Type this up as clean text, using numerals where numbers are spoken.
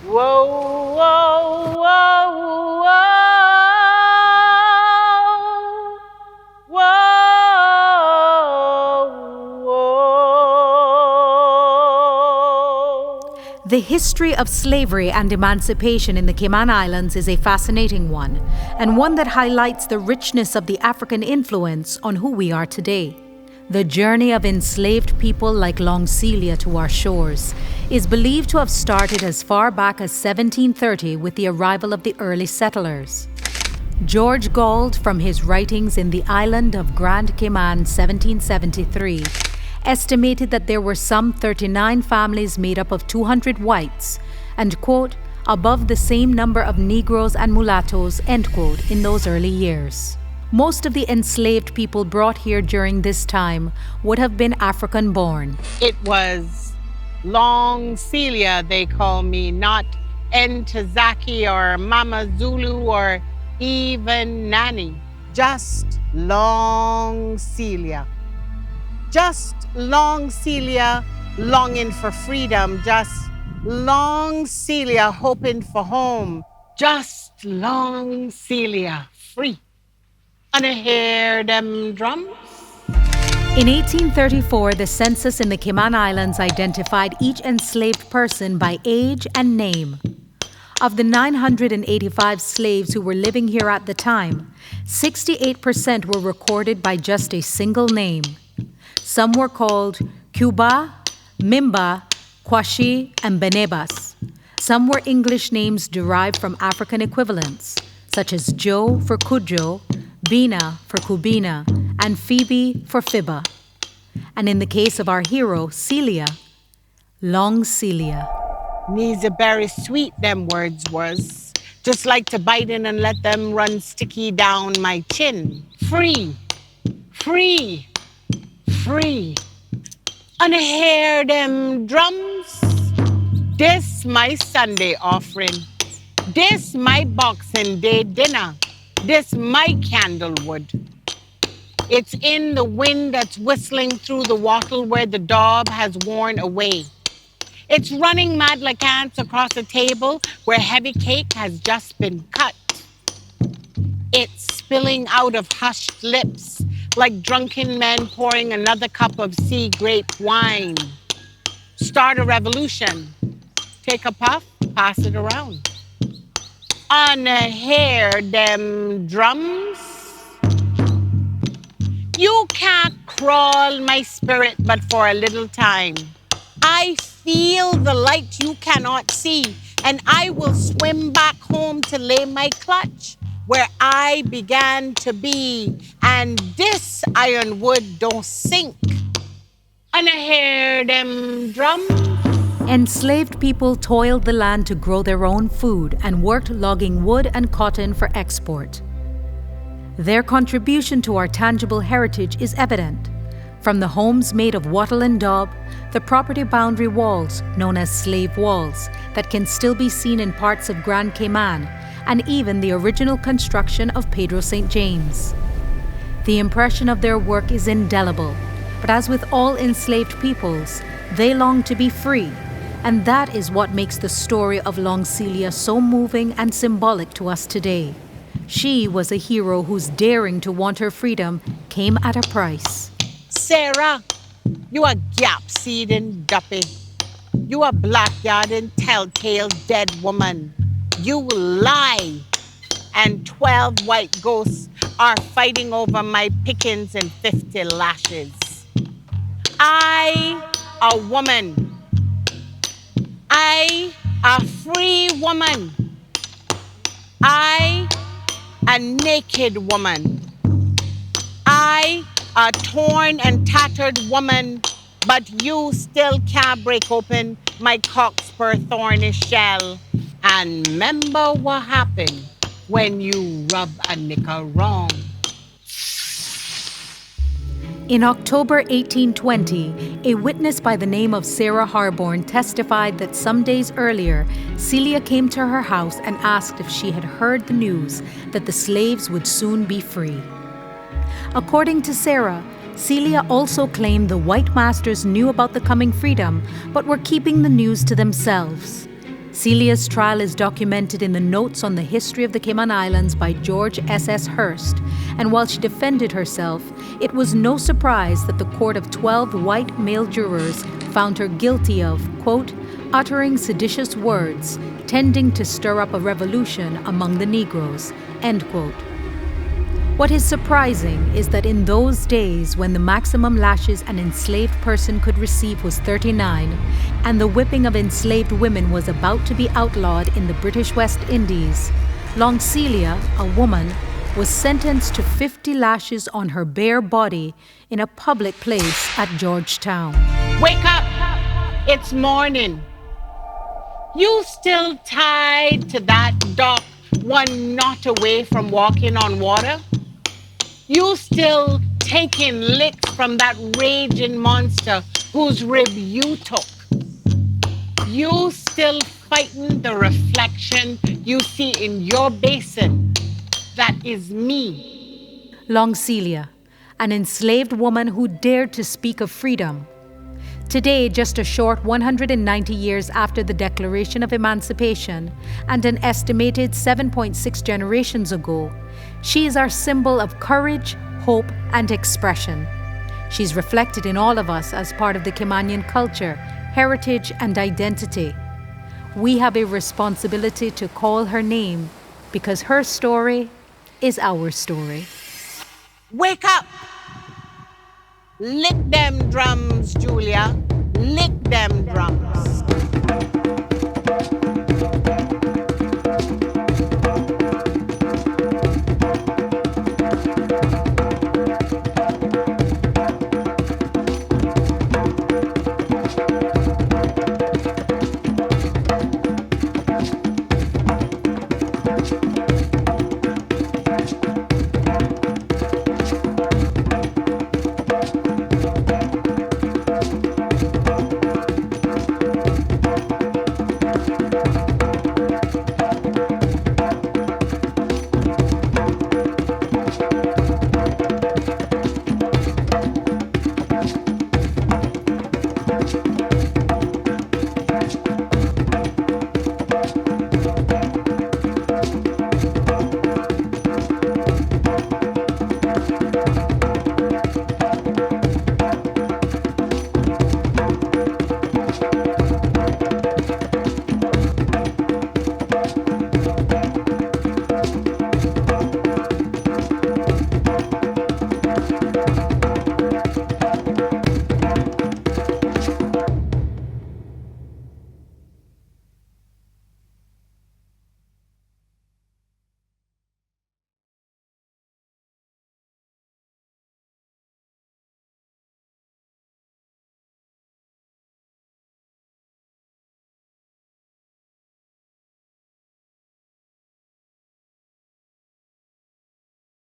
Whoa, whoa, whoa, whoa, whoa, whoa. The history of slavery and emancipation in the Cayman Islands is a fascinating one, and one that highlights the richness of the African influence on who we are today. The journey of enslaved people like Long Celia to our shores is believed to have started as far back as 1730 with the arrival of the early settlers. George Gauld, from his writings in The Island of Grand Cayman 1773, estimated that there were some 39 families made up of 200 whites and, quote, above the same number of Negroes and mulattoes, end quote, in those early years. Most of the enslaved people brought here during this time would have been African-born. It was Long Celia, they call me, not Ntazaki or Mama Zulu or even Nanny. Just Long Celia. Just Long Celia longing for freedom. Just Long Celia hoping for home. Just Long Celia free. And I hear them drums. In 1834, the census in the Cayman Islands identified each enslaved person by age and name. Of the 985 slaves who were living here at the time, 68% were recorded by just a single name. Some were called Cuba, Mimba, Kwashi, and Benebas. Some were English names derived from African equivalents, such as Joe for Kujo, Bina for Kubina, and Phoebe for Fibba. And in the case of our hero, Celia, Long Celia. Needs a berry sweet, them words was. Just like to bite in and let them run sticky down my chin. Free, free, free. And I hear them drums. This my Sunday offering. This my Boxing Day dinner. This my candlewood. It's in the wind that's whistling through the wattle where the daub has worn away. It's running mad like ants across a table where heavy cake has just been cut. It's spilling out of hushed lips like drunken men pouring another cup of sea grape wine. Start a revolution. Take a puff, pass it around. And I hear them drums. You can't crawl my spirit but for a little time. I feel the light you cannot see, and I will swim back home to lay my clutch where I began to be, and this ironwood don't sink. And I hear them drums. Enslaved people toiled the land to grow their own food and worked logging wood and cotton for export. Their contribution to our tangible heritage is evident. From the homes made of wattle and daub, the property boundary walls, known as slave walls, that can still be seen in parts of Grand Cayman, and even the original construction of Pedro St. James. The impression of their work is indelible, but as with all enslaved peoples, they long to be free, and that is what makes the story of Long Celia so moving and symbolic to us today. She was a hero whose daring to want her freedom came at a price. Sarah, you a gap-seeding duppy. You a blackyarding telltale dead woman. You lie. And 12 white ghosts are fighting over my pickings and 50 lashes. I, a woman. I, a free woman. I, a naked woman. I, a torn and tattered woman, but you still can't break open my cockspur thorny shell. And remember what happened when you rub a nigger wrong. In October 1820, a witness by the name of Sarah Harborne testified that some days earlier, Celia came to her house and asked if she had heard the news that the slaves would soon be free. According to Sarah, Celia also claimed the white masters knew about the coming freedom, but were keeping the news to themselves. Celia's trial is documented in the Notes on the History of the Cayman Islands by George S. Hurst, and while she defended herself, it was no surprise that the court of 12 white male jurors found her guilty of, quote, uttering seditious words, tending to stir up a revolution among the Negroes, end quote. What is surprising is that in those days when the maximum lashes an enslaved person could receive was 39, and the whipping of enslaved women was about to be outlawed in the British West Indies, Long Celia, a woman, was sentenced to 50 lashes on her bare body in a public place at Georgetown. Wake up! It's morning. You still tied to that dock 1 knot away from walking on water? You still taking licks from that raging monster whose rib you took? You still fighting the reflection you see in your basin? That is me. Long Celia, an enslaved woman who dared to speak of freedom. Today, just a short 190 years after the Declaration of Emancipation and an estimated 7.6 generations ago, she is our symbol of courage, hope, and expression. She's reflected in all of us as part of the Caymanian culture, heritage, and identity. We have a responsibility to call her name because her story is our story. Wake up! Lick them drums, Julia. Lick them drums.